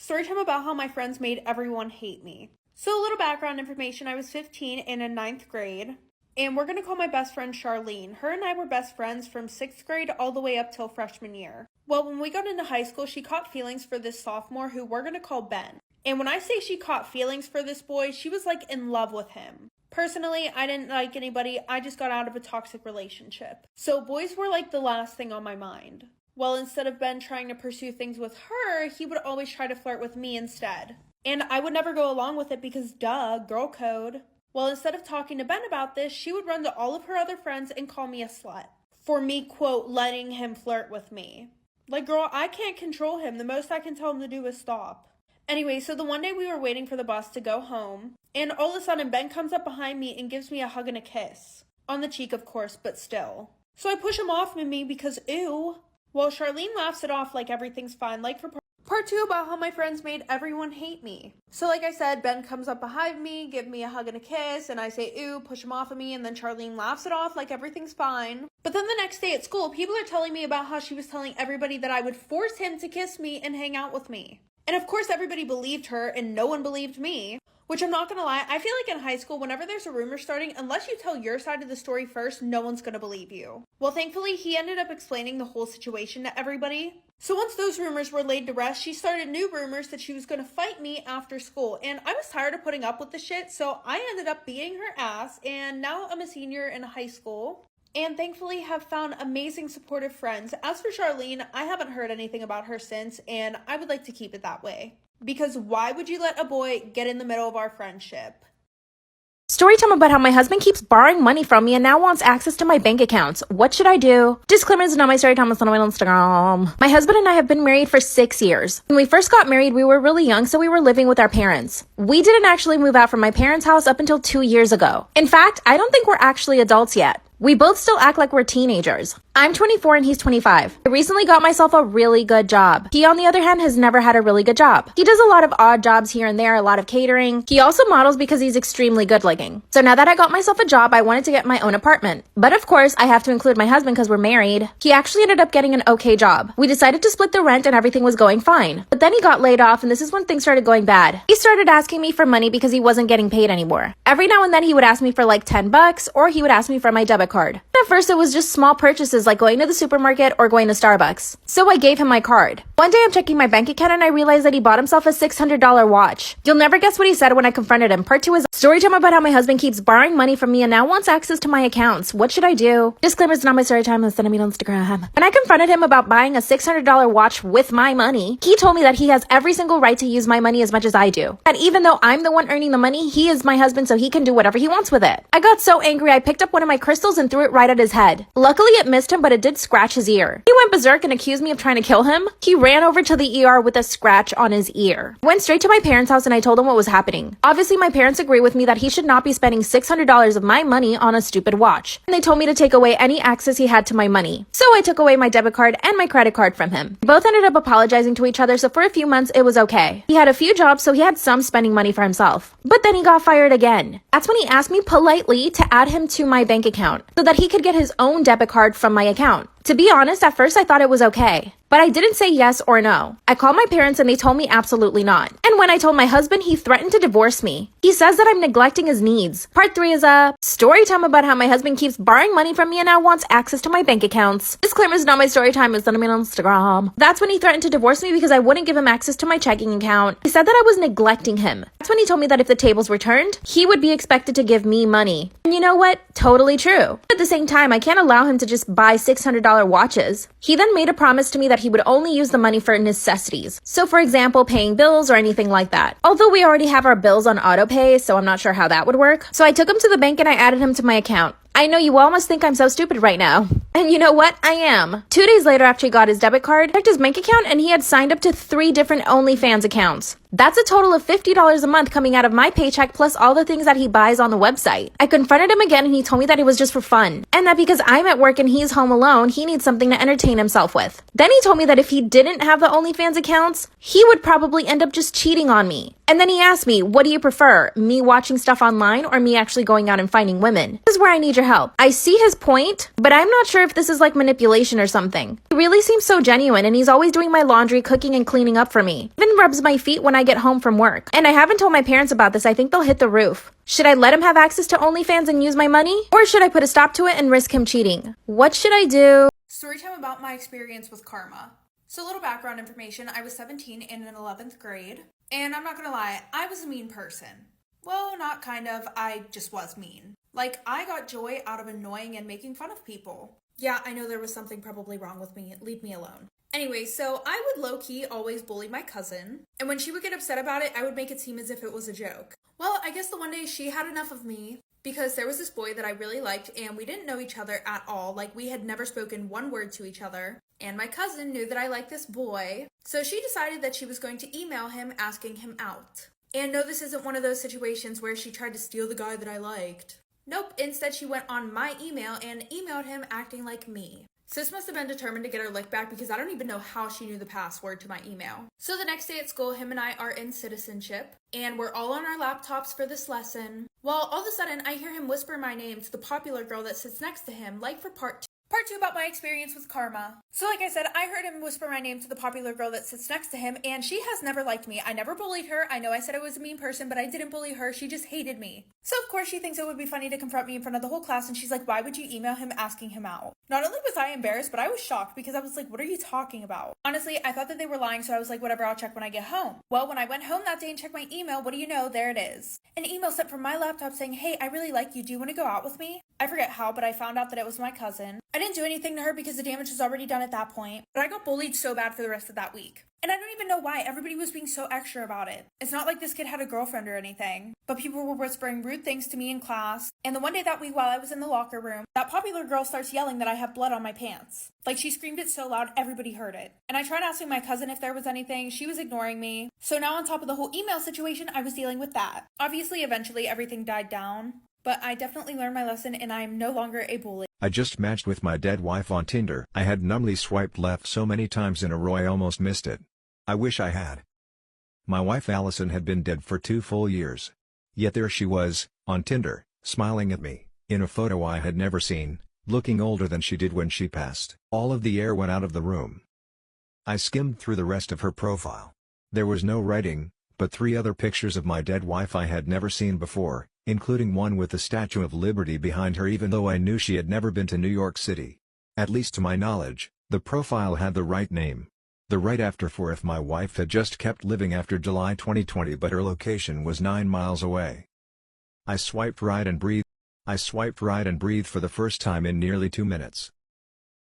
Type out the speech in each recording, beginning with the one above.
Story time about how my friends made everyone hate me. So a little background information, I was 15 and in 9th grade. And we're going to call my best friend Charlene. Her and I were best friends from 6th grade all the way up till freshman year. Well, when we got into high school, she caught feelings for this sophomore who we're going to call Ben. And when I say she caught feelings for this boy, she was like in love with him. Personally, I didn't like anybody. I just got out of a toxic relationship. So boys were like the last thing on my mind. Well, instead of Ben trying to pursue things with her, he would always try to flirt with me instead. And I would never go along with it because duh, girl code. Well, instead of talking to Ben about this, she would run to all of her other friends and call me a slut. For me, quote, letting him flirt with me. Like, girl, I can't control him. The most I can tell him to do is stop. Anyway, so the one day we were waiting for the bus to go home, and all of a sudden Ben comes up behind me and gives me a hug and a kiss. On the cheek, of course, but still. So I push him off of me because ew. Well, Charlene laughs it off like everything's fine, like for part 2 about how my friends made everyone hate me. So like I said, Ben comes up behind me, give me a hug and a kiss, and I say ew, push him off of me, and then Charlene laughs it off like everything's fine. But then the next day at school, people are telling me about how she was telling everybody that I would force him to kiss me and hang out with me. And of course everybody believed her and no one believed me. Which I'm not gonna lie, I feel like in high school, whenever there's a rumor starting, unless you tell your side of the story first, no one's gonna believe you. Well, thankfully, he ended up explaining the whole situation to everybody. So once those rumors were laid to rest, she started new rumors that she was gonna fight me after school. And I was tired of putting up with the shit, so I ended up beating her ass, and now I'm a senior in high school. And thankfully have found amazing supportive friends. As for Charlene, I haven't heard anything about her since, and I would like to keep it that way. Because why would you let a boy get in the middle of our friendship? Storytime about how my husband keeps borrowing money from me and now wants access to my bank accounts. What should I do? Disclaimer, this is not my story time, it's not on my Instagram. My husband and I have been married for 6 years. When we first got married, we were really young, so we were living with our parents. We didn't actually move out from my parents' house up until 2 years ago. In fact, I don't think we're actually adults yet. We both still act like we're teenagers. I'm 24 and he's 25. I recently got myself a really good job. He, on the other hand, has never had a really good job. He does a lot of odd jobs here and there, a lot of catering. He also models because he's extremely good looking. So now that I got myself a job, I wanted to get my own apartment. But of course, I have to include my husband because we're married. He actually ended up getting an okay job. We decided to split the rent and everything was going fine. But then he got laid off and this is when things started going bad. He started asking me for money because he wasn't getting paid anymore. Every now and then he would ask me for like $10 or he would ask me for my debit card. At first, it was just small purchases like going to the supermarket or going to Starbucks. So I gave him my card. One day I'm checking my bank account and I realized that he bought himself a $600 watch. You'll never guess what he said when I confronted him. Part 2 is story time about how my husband keeps borrowing money from me and now wants access to my accounts. What should I do? Disclaimer, it's not my story time, send me on Instagram. When I confronted him about buying a $600 watch with my money, he told me that he has every single right to use my money as much as I do. And even though I'm the one earning the money, he is my husband so he can do whatever he wants with it. I got so angry I picked up one of my crystals and threw it right at his head. Luckily it missed him, but it did scratch his ear. He went berserk and accused me of trying to kill him. He ran over to the ER with a scratch on his ear. I went straight to my parents' house and I told them what was happening. Obviously my parents agree with me that he should not be spending $600 of my money on a stupid watch. And they told me to take away any access he had to my money. So I took away my debit card and my credit card from him. We both ended up apologizing to each other, so for a few months it was okay. He had a few jobs, so he had some spending money for himself. But then he got fired again. That's when he asked me politely to add him to my bank account so that he could get his own debit card from my account. To be honest, at first I thought it was okay, but I didn't say yes or no. I called my parents and they told me absolutely not. And when I told my husband, he threatened to divorce me. He says that I'm neglecting his needs. Part 3 is a story time about how my husband keeps borrowing money from me and now wants access to my bank accounts. Disclaimer, is not my story time, it's on me on Instagram. That's when he threatened to divorce me because I wouldn't give him access to my checking account. He said that I was neglecting him. That's when he told me that if the tables were turned, he would be expected to give me money. And you know what? Totally true. At the same time, I can't allow him to just buy $600 watches. He then made a promise to me that he would only use the money for necessities. So for example, paying bills or anything like that. Although we already have our bills on auto pay, so I'm not sure how that would work. So I took him to the bank and I added him to my account. I know you all must think I'm so stupid right now. And you know what? I am. 2 days later after he got his debit card, I checked his bank account and he had signed up to 3 different OnlyFans accounts. That's a total of $50 a month coming out of my paycheck plus all the things that he buys on the website. I confronted him again and he told me that it was just for fun, and that because I'm at work and he's home alone, he needs something to entertain himself with. Then he told me that if he didn't have the OnlyFans accounts, he would probably end up just cheating on me. And then he asked me, what do you prefer, me watching stuff online or me actually going out and finding women? This is where I need your help. I see his point, but I'm not sure if this is like manipulation or something. He really seems so genuine, and he's always doing my laundry, cooking, and cleaning up for me. Even rubs my feet when I get home from work. And I haven't told my parents about this. I think they'll hit the roof. Should I let him have access to OnlyFans and use my money? Or should I put a stop to it and risk him cheating? What should I do? Storytime about my experience with karma. So a little background information. I was 17 and in 11th grade. And I'm not gonna lie, I was a mean person. Well, not kind of, I just was mean. Like, I got joy out of annoying and making fun of people. Yeah, I know there was something probably wrong with me. Leave me alone. Anyway, so I would low-key always bully my cousin. And when she would get upset about it, I would make it seem as if it was a joke. Well, I guess the one day she had enough of me because there was this boy that I really liked and we didn't know each other at all. Like, we had never spoken one word to each other. And my cousin knew that I liked this boy. So she decided that she was going to email him asking him out. And no, this isn't one of those situations where she tried to steal the guy that I liked. Nope, instead she went on my email and emailed him acting like me. Sis must have been determined to get her lick back because I don't even know how she knew the password to my email. So the next day at school, him and I are in citizenship, and we're all on our laptops for this lesson. Well, all of a sudden, I hear him whisper my name to the popular girl that sits next to him, like for part 2. Part 2 about my experience with karma. So like I said, I heard him whisper my name to the popular girl that sits next to him, and she has never liked me. I never bullied her. I know I said I was a mean person, but I didn't bully her. She just hated me. So of course she thinks it would be funny to confront me in front of the whole class, and she's like, why would you email him asking him out? Not only was I embarrassed, but I was shocked because I was like, what are you talking about? Honestly, I thought that they were lying, so I was like, whatever, I'll check when I get home. Well, when I went home that day and checked my email, what do you know? There it is. An email sent from my laptop saying, hey, I really like you. Do you want to go out with me? I forget how, but I found out that it was my cousin. I didn't do anything to her because the damage was already done at that point, but I got bullied so bad for the rest of that week. And I don't even know why. Everybody was being so extra about it. It's not like this kid had a girlfriend or anything, but people were whispering rude things to me in class. And the one day that week while I was in the locker room, that popular girl starts yelling that I have blood on my pants. Like, she screamed it so loud, everybody heard it. And I tried asking my cousin if there was anything. She was ignoring me. So now on top of the whole email situation, I was dealing with that. Obviously, eventually everything died down, but I definitely learned my lesson and I am no longer a bully. I just matched with my dead wife on Tinder. I had numbly swiped left so many times in a row I almost missed it. I wish I had. My wife Allison had been dead for 2 full years. Yet there she was, on Tinder, smiling at me, in a photo I had never seen, looking older than she did when she passed. All of the air went out of the room. I skimmed through the rest of her profile. There was no writing, but 3 other pictures of my dead wife I had never seen before, including one with the Statue of Liberty behind her, even though I knew she had never been to New York City. At least to my knowledge, the profile had the right name. The right after for if my wife had just kept living after July 2020, but her location was 9 miles away. I swiped right and breathed. For the first time in nearly 2 minutes.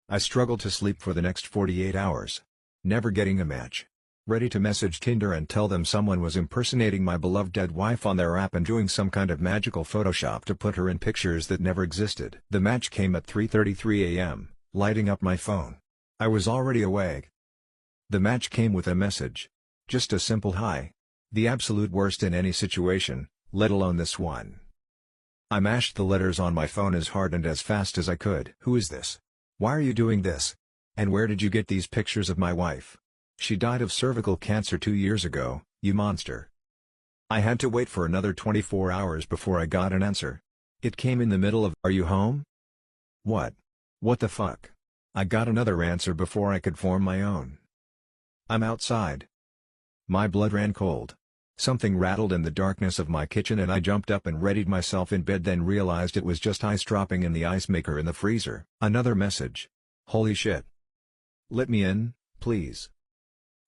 I struggled to sleep for the next 48 hours. Never getting a match. Ready to message Tinder and tell them someone was impersonating my beloved dead wife on their app and doing some kind of magical Photoshop to put her in pictures that never existed. The match came at 3:33 a.m., lighting up my phone. I was already awake. The match came with a message. Just a simple hi. The absolute worst in any situation, let alone this one. I mashed the letters on my phone as hard and as fast as I could. Who is this? Why are you doing this? And where did you get these pictures of my wife? She died of cervical cancer 2 years ago, you monster. I had to wait for another 24 hours before I got an answer. It came in the middle of, are you home? What? What the fuck? I got another answer before I could form my own. I'm outside. My blood ran cold. Something rattled in the darkness of my kitchen and I jumped up and readied myself in bed, then realized it was just ice dropping in the ice maker in the freezer. Another message. Holy shit. Let me in, please.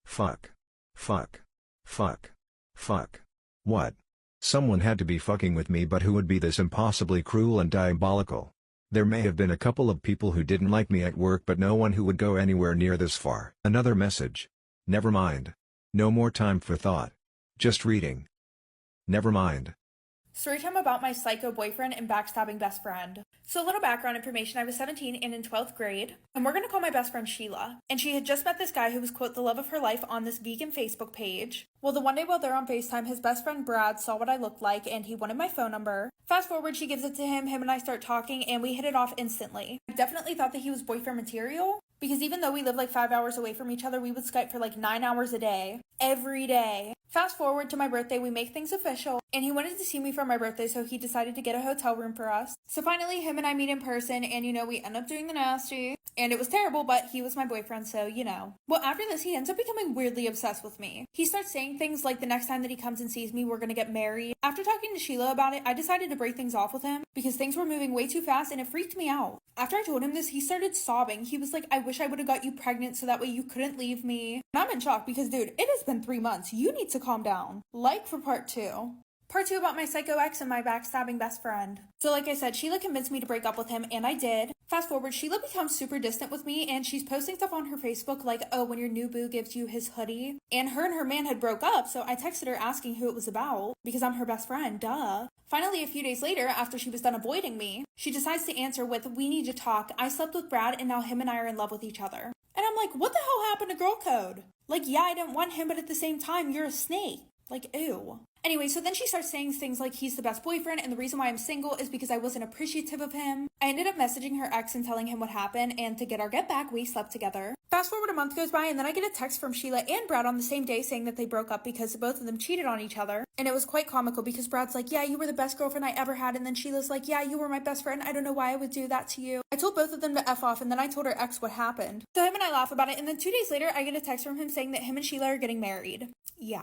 Fuck. Fuck. Fuck. Fuck. What? Someone had to be fucking with me, but who would be this impossibly cruel and diabolical? There may have been a couple of people who didn't like me at work, but no one who would go anywhere near this far. Another message. Never mind. No more time for thought. Just reading. Never mind. Storytime about my psycho boyfriend and backstabbing best friend. So a little background information, I was 17 and in 12th grade, and we're going to call my best friend Sheila. And she had just met this guy who was, quote, the love of her life on this vegan Facebook page. Well, the one day while they're on FaceTime, his best friend Brad saw what I looked like and he wanted my phone number. Fast forward, she gives it to him and I start talking and we hit it off instantly. I definitely thought that he was boyfriend material because even though we lived like 5 hours away from each other, we would Skype for like 9 hours a day, every day. Fast forward to my birthday, we make things official, and he wanted to see me for my birthday, so he decided to get a hotel room for us. So finally, him and I meet in person, and we end up doing the nasty, and it was terrible, but he was my boyfriend, so Well, after this, he ends up becoming weirdly obsessed with me. He starts saying things like the next time that he comes and sees me, we're gonna get married. After talking to Sheila about it, I decided to break things off with him, because things were moving way too fast, and it freaked me out. After I told him this, he started sobbing. He was like, I wish I would have got you pregnant so that way you couldn't leave me. And I'm in shock because, dude, it has been 3 months. You need to calm down. Like for part 2. Part 2 about my psycho ex and my backstabbing best friend. So like I said, Sheila convinced me to break up with him, and I did. Fast forward, Sheila becomes super distant with me, and she's posting stuff on her Facebook like, oh, when your new boo gives you his hoodie. And her man had broke up, so I texted her asking who it was about, because I'm her best friend, duh. Finally, a few days later, after she was done avoiding me, she decides to answer with, we need to talk. I slept with Brad, and now him and I are in love with each other. And I'm like, what the hell happened to girl code? Like, yeah, I didn't want him, but at the same time, you're a snake. Like, ew. Anyway, so then she starts saying things like he's the best boyfriend and the reason why I'm single is because I wasn't appreciative of him. I ended up messaging her ex and telling him what happened, and to get our get back, we slept together. Fast forward, a month goes by, and then I get a text from Sheila and Brad on the same day saying that they broke up because both of them cheated on each other. And it was quite comical because Brad's like, yeah, you were the best girlfriend I ever had, and then Sheila's like, yeah, you were my best friend. I don't know why I would do that to you. I told both of them to F off, and then I told her ex what happened. So him and I laugh about it, and then 2 days later, I get a text from him saying that him and Sheila are getting married. Yeah.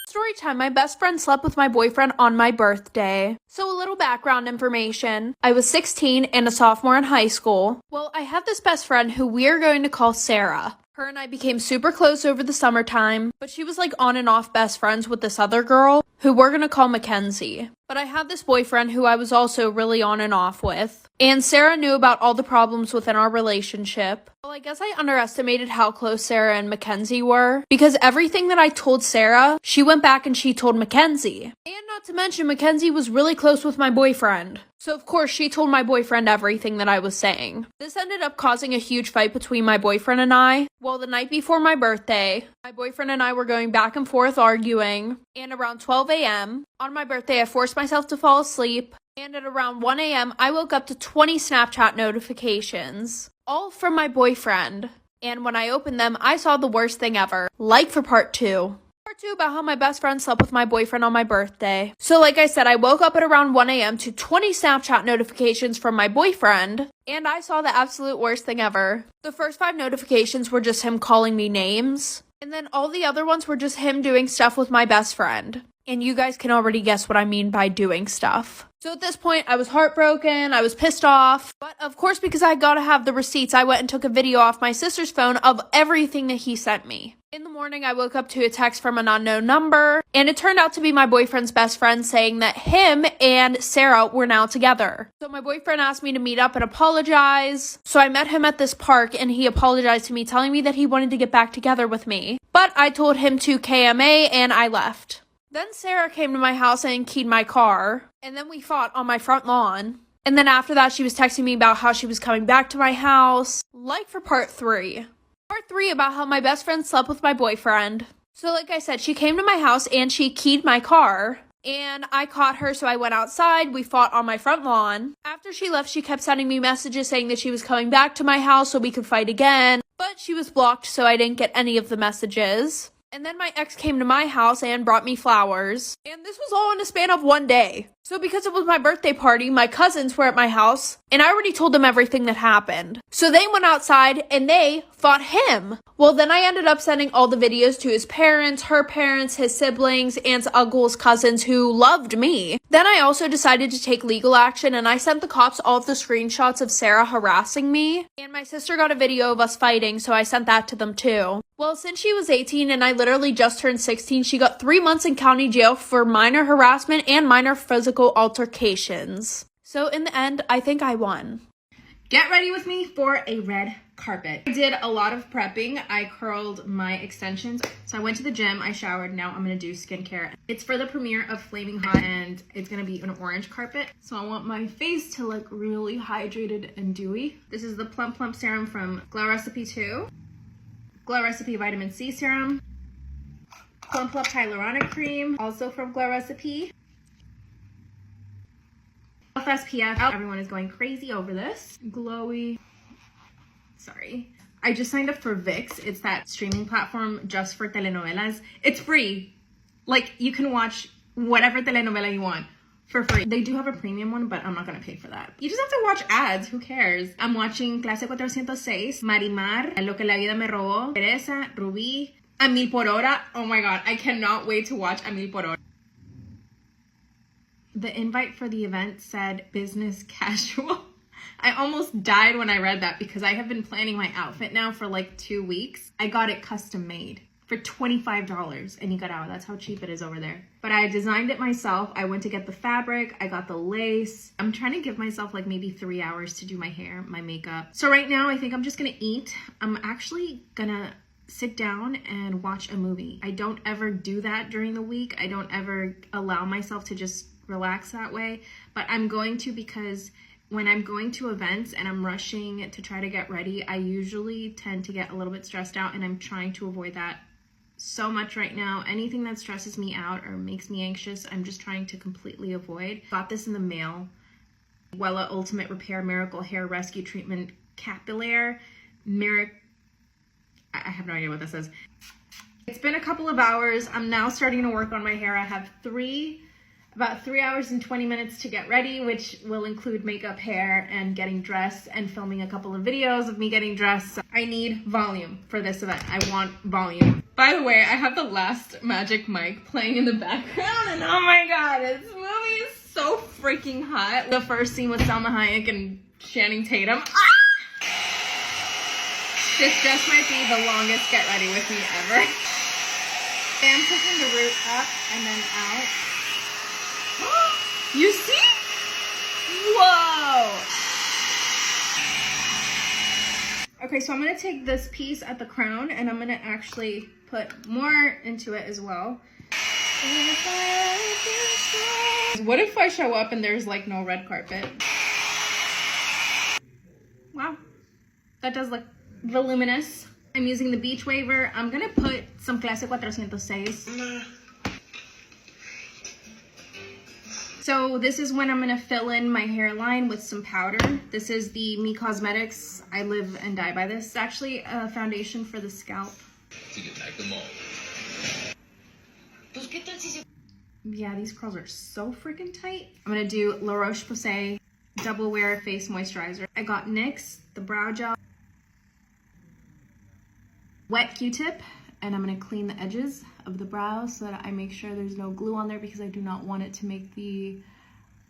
Storytime, my best friend slept with my boyfriend on my birthday. So a little background information. I was 16 and a sophomore in high school. Well, I have this best friend who we're going to call Sarah. Her and I became super close over the summertime, but she was like on and off best friends with this other girl who we're gonna call Mackenzie. But I had this boyfriend who I was also really on and off with. And Sarah knew about all the problems within our relationship. Well, I guess I underestimated how close Sarah and Mackenzie were, because everything that I told Sarah, she went back and she told Mackenzie. And not to mention, Mackenzie was really close with my boyfriend. So of course, she told my boyfriend everything that I was saying. This ended up causing a huge fight between my boyfriend and I. Well, the night before my birthday, my boyfriend and I were going back and forth arguing. And around 12 a.m., on my birthday, I forced myself to fall asleep. And at around 1 a.m., I woke up to 20 Snapchat notifications, all from my boyfriend. And when I opened them, I saw the worst thing ever. Like for part 2. Part 2 about how my best friend slept with my boyfriend on my birthday. So like I said, I woke up at around 1 a.m. to 20 Snapchat notifications from my boyfriend, and I saw the absolute worst thing ever. The first 5 notifications were just him calling me names, and then all the other ones were just him doing stuff with my best friend. And you guys can already guess what I mean by doing stuff. So at this point, I was heartbroken, I was pissed off, but of course, because I gotta have the receipts, I went and took a video off my sister's phone of everything that he sent me. In the morning, I woke up to a text from an unknown number, and it turned out to be my boyfriend's best friend saying that him and Sarah were now together. So my boyfriend asked me to meet up and apologize. So I met him at this park, and he apologized to me, telling me that he wanted to get back together with me. But I told him to KMA, and I left. Then Sarah came to my house and keyed my car, and then we fought on my front lawn. And then after that, she was texting me about how she was coming back to my house. Like for part 3. Part 3 about how my best friend slept with my boyfriend. So like I said, she came to my house and she keyed my car. And I caught her, so I went outside. We fought on my front lawn. After she left, she kept sending me messages saying that she was coming back to my house so we could fight again. But but she was blocked, so I didn't get any of the messages. And then my ex came to my house and brought me flowers. And this was all in a span of one day. So because it was my birthday party, my cousins were at my house, and I already told them everything that happened. So they went outside and they fought him. Well, then I ended up sending all the videos to his parents, her parents, his siblings, aunts, uncles, cousins who loved me. Then I also decided to take legal action, and I sent the cops all of the screenshots of Sarah harassing me. And my sister got a video of us fighting, so I sent that to them too. Well, since she was 18 and I literally just turned 16, she got 3 months in county jail for minor harassment and minor physical altercations. So in the end, I think I won. Get ready with me for a red carpet. I did a lot of prepping. I curled my extensions. So I went to the gym, I showered, now I'm gonna do skincare. It's for the premiere of Flaming Hot and it's gonna be an orange carpet. So I want my face to look really hydrated and dewy. This is the Plump Plump Serum from Glow Recipe 2. Glow Recipe Vitamin C Serum. Plump Plump Hyaluronic Cream, also from Glow Recipe. SPF. Everyone is going crazy over this. Glowy. Sorry. I just signed up for VIX. It's that streaming platform just for telenovelas. It's free. Like, you can watch whatever telenovela you want for free. They do have a premium one, but I'm not gonna pay for that. You just have to watch ads. Who cares? I'm watching Clase 406, Marimar, Lo que la vida me robó, Teresa, Rubí, A Mil por Hora. Oh my god, I cannot wait to watch A Mil por Hora. The invite for the event said business casual. I almost died when I read that because I have been planning my outfit now for like 2 weeks. I got it custom made for $25 and you got out. That's how cheap it is over there. But I designed it myself. I went to get the fabric. I got the lace. I'm trying to give myself like maybe 3 hours to do my hair, my makeup. So right now I think I'm just gonna eat. I'm actually gonna sit down and watch a movie. I don't ever do that during the week. I don't ever allow myself to just relax that way, but I'm going to because when I'm going to events and I'm rushing to try to get ready, I usually tend to get a little bit stressed out, and I'm trying to avoid that so much right now. Anything that stresses me out or makes me anxious, I'm just trying to completely avoid. Got this in the mail. Wella Ultimate Repair Miracle Hair Rescue Treatment Capillaire. I have no idea what this is. It's been a couple of hours. I'm now starting to work on my hair. I have about 3 hours and 20 minutes to get ready, which will include makeup, hair, and getting dressed and filming a couple of videos of me getting dressed. So I need volume for this event. I want volume. By the way, I have the Last Magic Mike playing in the background, and oh my god, this movie is so freaking hot. The first scene with Salma Hayek and Channing Tatum. This just might be the longest get ready with me ever. I'm pushing the root up and then out. You see? Whoa! Okay, so I'm gonna take this piece at the crown and I'm gonna actually put more into it as well. What if I show up and there's like no red carpet? Wow, that does look voluminous. I'm using the beach waver. I'm gonna put some Clase 406. So this is when I'm gonna fill in my hairline with some powder. This is the Me Cosmetics. I live and die by this. It's actually a foundation for the scalp. Yeah, these curls are so freaking tight. I'm gonna do La Roche-Posay Double Wear Face Moisturizer. I got NYX, the brow gel, wet Q-tip, and I'm gonna clean the edges of the brows so that I make sure there's no glue on there because I do not want it to make the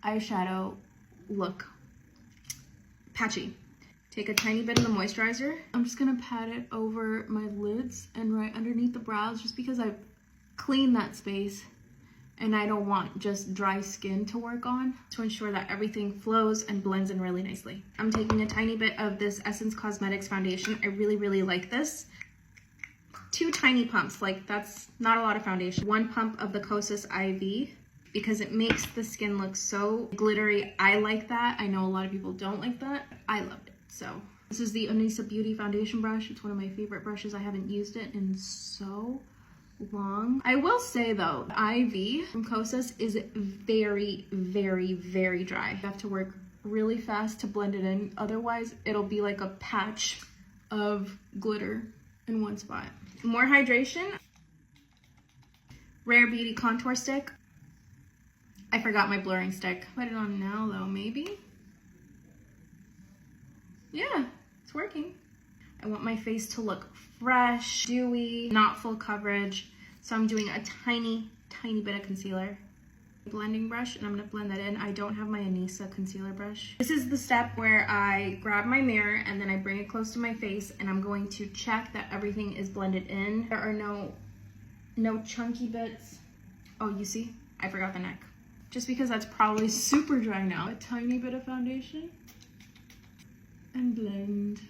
eyeshadow look patchy. Take a tiny bit of the moisturizer. I'm just gonna pat it over my lids and right underneath the brows just because I've cleaned that space and I don't want just dry skin to work on, to ensure that everything flows and blends in really nicely. I'm taking a tiny bit of this Essence Cosmetics foundation. I really, really like this. 2 tiny pumps, like that's not a lot of foundation. 1 pump of the Kosas IV because it makes the skin look so glittery. I like that. I know a lot of people don't like that. I loved it. So this is the Onisa Beauty foundation brush. It's one of my favorite brushes. I haven't used it in so long. I will say though, the IV from Kosas is very, very, very dry. You have to work really fast to blend it in. Otherwise, it'll be like a patch of glitter in one spot. More hydration. Rare Beauty contour stick. I forgot my blurring stick. Put it on now though, maybe? Yeah, it's working. I want my face to look fresh, dewy, not full coverage. So I'm doing a tiny bit of concealer. Blending brush, and I'm gonna blend that in. I don't have my Anissa concealer brush. This is the step where I grab my mirror and then I bring it close to my face, and I'm going to check that everything is blended in. There are no chunky bits. Oh, you see? I forgot the neck. Just because that's probably super dry now. A tiny bit of foundation. And blend.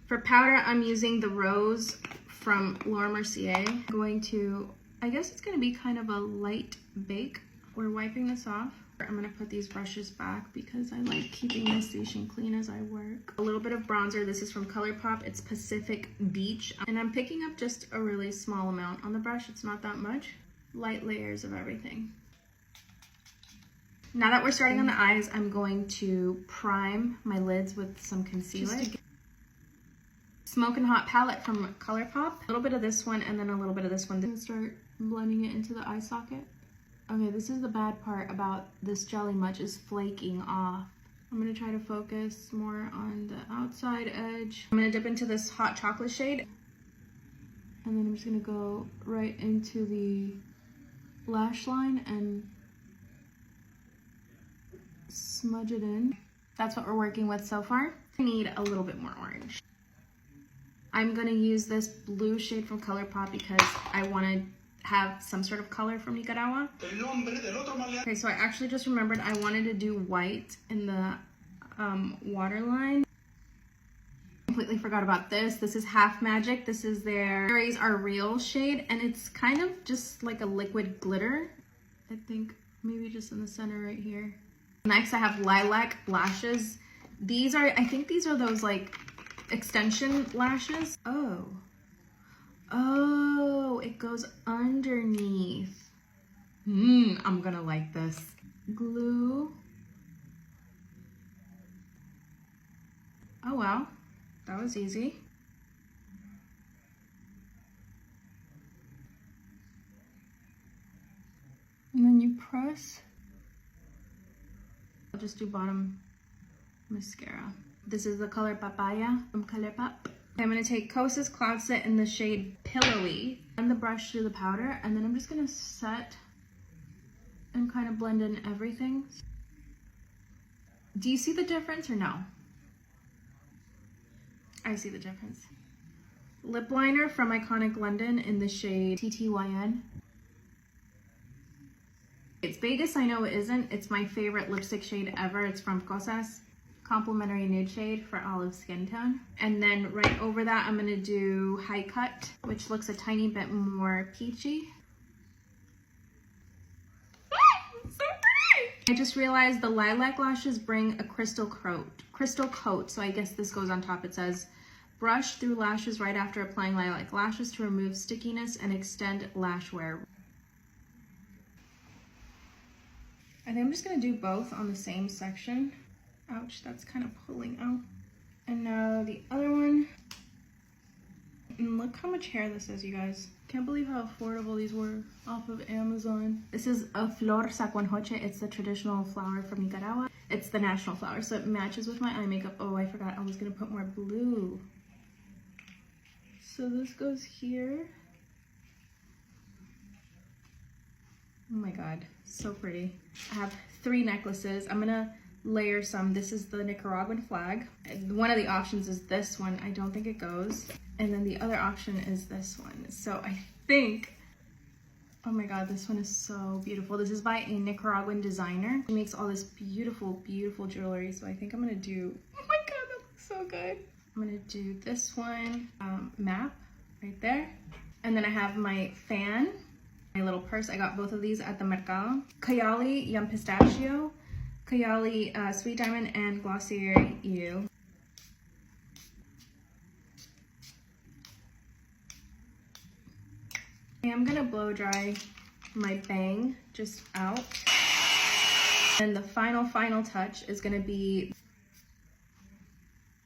For powder, I'm using the Rose from Laura Mercier. I'm going to, I guess it's gonna be kind of a light bake. We're wiping this off. I'm gonna put these brushes back because I like keeping my station clean as I work. A little bit of bronzer. This is from ColourPop. It's Pacific Beach. And I'm picking up just a really small amount on the brush. It's not that much. Light layers of everything. Now that we're starting on the eyes, I'm going to prime my lids with some concealer. Smoking Hot palette from ColourPop. A little bit of this one and then a little bit of this one. I'm gonna start blending it into the eye socket. Okay, this is the bad part about this Jelly Much is flaking off. I'm gonna try to focus more on the outside edge. I'm gonna dip into this hot chocolate shade. And then I'm just gonna go right into the lash line and smudge it in. That's what we're working with so far. I need a little bit more orange. I'm gonna use this blue shade from ColourPop because I wanna have some sort of color from Nicaragua. Okay, so I actually just remembered I wanted to do white in the waterline. Completely forgot about this. This is Half Magic. This is their Berries Are Real shade, and it's kind of just like a liquid glitter. I think maybe just in the center right here. Next, I have Lilac Lashes. These are, I think these are those like extension lashes. Oh, it goes underneath. I'm gonna like this. Glue. Oh wow, that was easy. And then you press. I'll just do bottom mascara. This is the color Papaya from ColourPop. I'm gonna take Kosas Cloud Set in the shade Pillowy, run the brush through the powder, and then I'm just gonna set and kind of blend in everything. Do you see the difference or no? I see the difference. Lip liner from Iconic London in the shade TTYN. It's Vegas, I know it isn't. It's my favorite lipstick shade ever. It's from Kosas. Complimentary nude shade for olive skin tone. And then right over that, I'm gonna do High Cut, which looks a tiny bit more peachy. So pretty! I just realized the lilac lashes bring a crystal coat. So I guess this goes on top. It says, brush through lashes right after applying lilac lashes to remove stickiness and extend lash wear. I think I'm just gonna do both on the same section. Ouch, that's kind of pulling out. And now the other one. And look how much hair this is, you guys. Can't believe how affordable these were off of Amazon. This is a Flor Sacuanjoche. It's the traditional flower from Nicaragua. It's the national flower, so it matches with my eye makeup. Oh, I forgot I was gonna put more blue. So this goes here. Oh my God, so pretty. I have 3 necklaces. I'm gonna layer some. This is the Nicaraguan flag. One of the options is this one. I don't think it goes. And then the other option is this one. So I think, oh my God, this one is so beautiful. This is by a Nicaraguan designer. He makes all this beautiful, beautiful jewelry. So I think I'm gonna do, oh my God, that looks so good. I'm gonna do this one, map right there. And then I have my fan, my little purse. I got both of these at the Mercado. Kayali Yum Pistachio, Kayali Sweet Diamond, and Glossier You. I'm gonna blow dry my bang just out. And the final touch is gonna be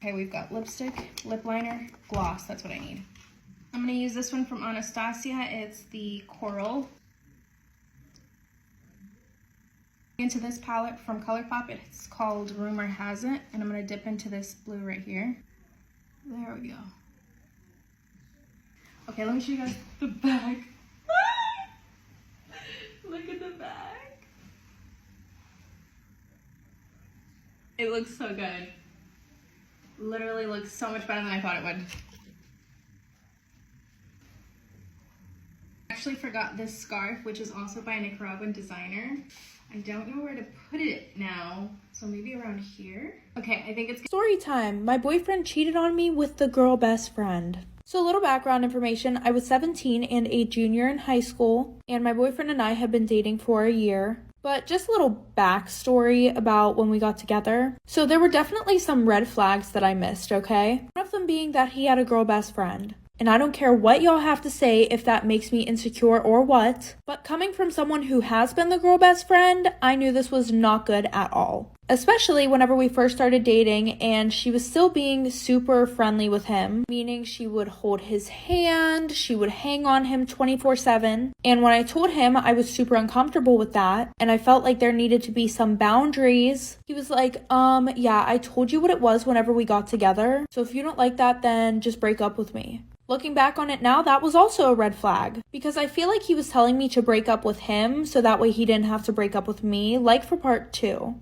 Okay, we've got lipstick, lip liner, gloss. That's what I need. I'm going to use this one from Anastasia. It's the Coral. Into this palette from ColourPop. It's called Rumor Has It. And I'm going to dip into this blue right here. There we go. Okay, let me show you guys the bag. Look at the bag. It looks so good. Literally looks so much better than I thought it would. I actually forgot this scarf, which is also by a Nicaraguan designer. I don't know where to put it now, so maybe around here. Okay, I think it's story time. My boyfriend cheated on me with the girl best friend. So a little background information. I was 17 and a junior in high school, and my boyfriend and I had been dating for a year. But just a little backstory about when we got together. So there were definitely some red flags that I missed, okay? One of them being that he had a girl best friend. And I don't care what y'all have to say if that makes me insecure or what. But coming from someone who has been the girl best friend, I knew this was not good at all. Especially whenever we first started dating and she was still being super friendly with him. Meaning she would hold his hand, she would hang on him 24/7. And when I told him I was super uncomfortable with that and I felt like there needed to be some boundaries, he was like, yeah, I told you what it was whenever we got together. So if you don't like that, then just break up with me. Looking back on it now, that was also a red flag because I feel like he was telling me to break up with him so that way he didn't have to break up with me, like for part 2.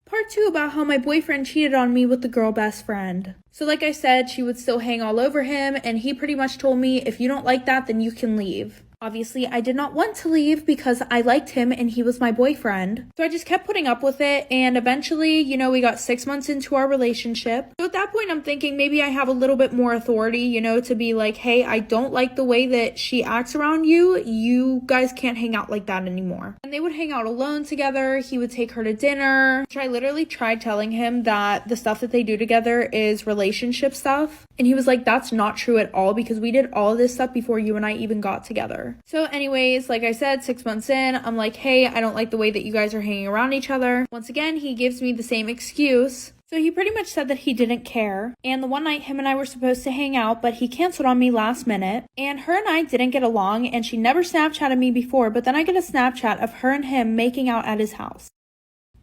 Part 2 about how my boyfriend cheated on me with the girl best friend. So like I said, she would still hang all over him and he pretty much told me, if you don't like that, then you can leave. Obviously, I did not want to leave because I liked him and he was my boyfriend. So I just kept putting up with it and eventually, you know, we got 6 months into our relationship. So at that point, I'm thinking maybe I have a little bit more authority, you know, to be like, hey, I don't like the way that she acts around you. You guys can't hang out like that anymore. And they would hang out alone together. He would take her to dinner, which I literally tried telling him that the stuff that they do together is relationship stuff. And he was like, that's not true at all because we did all of this stuff before you and I even got together. So anyways, like I said, 6 months in, I'm like, hey, I don't like the way that you guys are hanging around each other. Once again, he gives me the same excuse. So he pretty much said that he didn't care. And the one night him and I were supposed to hang out, but he canceled on me last minute. And her and I didn't get along and she never Snapchatted me before, but then I get a Snapchat of her and him making out at his house.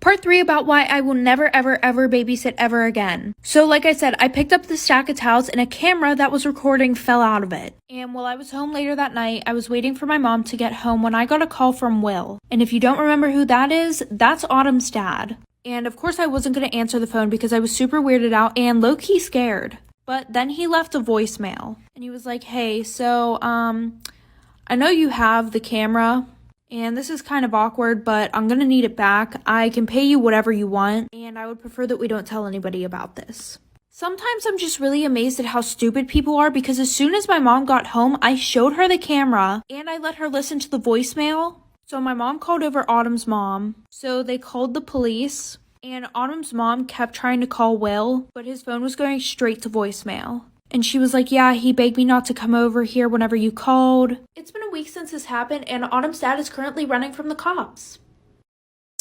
Part 3 about why I will never ever ever babysit ever again. So like I said, I picked up the stack of towels and a camera that was recording fell out of it. And while I was home later that night, I was waiting for my mom to get home when I got a call from Will. And if you don't remember who that is, that's Autumn's dad. And of course I wasn't going to answer the phone because I was super weirded out and low-key scared. But then he left a voicemail. And he was like, hey, so I know you have the camera. And this is kind of awkward, but I'm gonna need it back. I can pay you whatever you want, and I would prefer that we don't tell anybody about this. Sometimes I'm just really amazed at how stupid people are because as soon as my mom got home, I showed her the camera and I let her listen to the voicemail. So my mom called over Autumn's mom. So they called the police, and Autumn's mom kept trying to call Will, but his phone was going straight to voicemail. And she was like, yeah, he begged me not to come over here whenever you called. It's been a week since this happened, and Autumn's dad is currently running from the cops.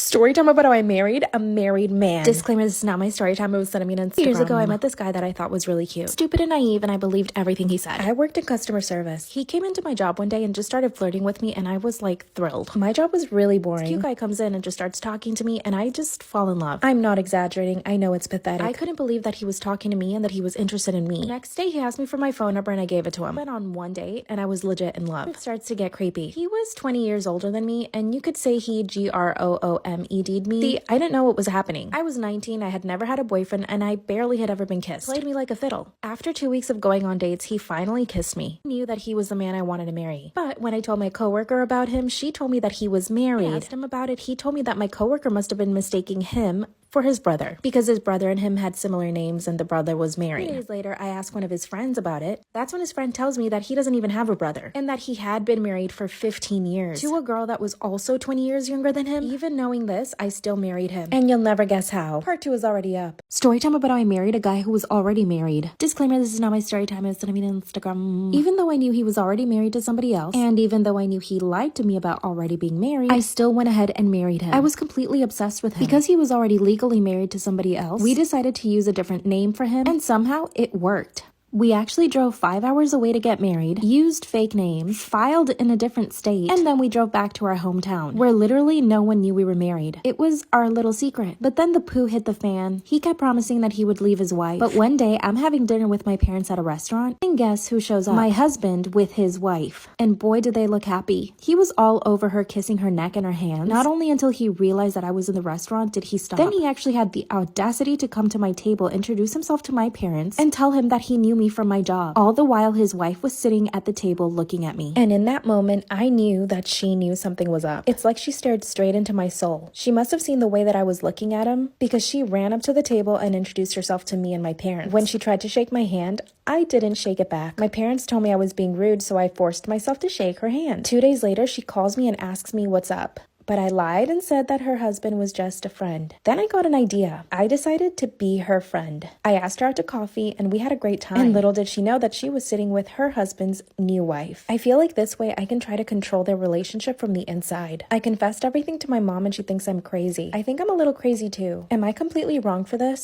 Story time about how I married a married man. Disclaimer, this is not my story time. It was sent to me on Instagram. Years ago, I met this guy that I thought was really cute. Stupid and naive, and I believed everything he said. I worked in customer service. He came into my job one day and just started flirting with me, and I was like thrilled. My job was really boring. This cute guy comes in and just starts talking to me, and I just fall in love. I'm not exaggerating. I know it's pathetic. I couldn't believe that he was talking to me and that he was interested in me. The next day, he asked me for my phone number, and I gave it to him. I went on one date, and I was legit in love. It starts to get creepy. He was 20 years older than me, and you could say he GROOMED'd me. I didn't know what was happening. I was 19, I had never had a boyfriend, and I barely had ever been kissed. Played me like a fiddle. After 2 weeks of going on dates, he finally kissed me. I knew that he was the man I wanted to marry. But when I told my coworker about him, she told me that he was married. I asked him about it. He told me that my coworker must have been mistaking him for his brother because his brother and him had similar names and the brother was married. 3 days later, I asked one of his friends about it. That's when his friend tells me that he doesn't even have a brother and that he had been married for 15 years to a girl that was also 20 years younger than him. Even knowing this, I still married him. And you'll never guess how. Part 2 is already up. Story time about how I married a guy who was already married. Disclaimer, this is not my story time. It's on Instagram. Even though I knew he was already married to somebody else, and even though I knew he lied to me about already being married, I still went ahead and married him. I was completely obsessed with him because he was already legally legally married to somebody else, we decided to use a different name for him, and somehow it worked. We actually drove 5 hours away to get married, used fake names, filed in a different state, and then we drove back to our hometown, where literally no one knew we were married. It was our little secret. But then the poo hit the fan. He kept promising that he would leave his wife. But one day, I'm having dinner with my parents at a restaurant, and guess who shows up? My husband with his wife. And boy, did they look happy. He was all over her, kissing her neck and her hands. Not only until he realized that I was in the restaurant did he stop. Then he actually had the audacity to come to my table, introduce himself to my parents, and tell him that he knew me from my job. All the while his wife was sitting at the table looking at me. And in that moment, I knew that she knew something was up. It's like she stared straight into my soul. She must have seen the way that I was looking at him, because she ran up to the table and introduced herself to me and my parents. When she tried to shake my hand, I didn't shake it back. My parents told me I was being rude, so I forced myself to shake her hand. 2 days later, she calls me and asks me what's up. But I lied and said that her husband was just a friend. Then I got an idea. I decided to be her friend. I asked her out to coffee and we had a great time. And little did she know that she was sitting with her husband's new wife. I feel like this way I can try to control their relationship from the inside. I confessed everything to my mom and she thinks I'm crazy. I think I'm a little crazy too. Am I completely wrong for this?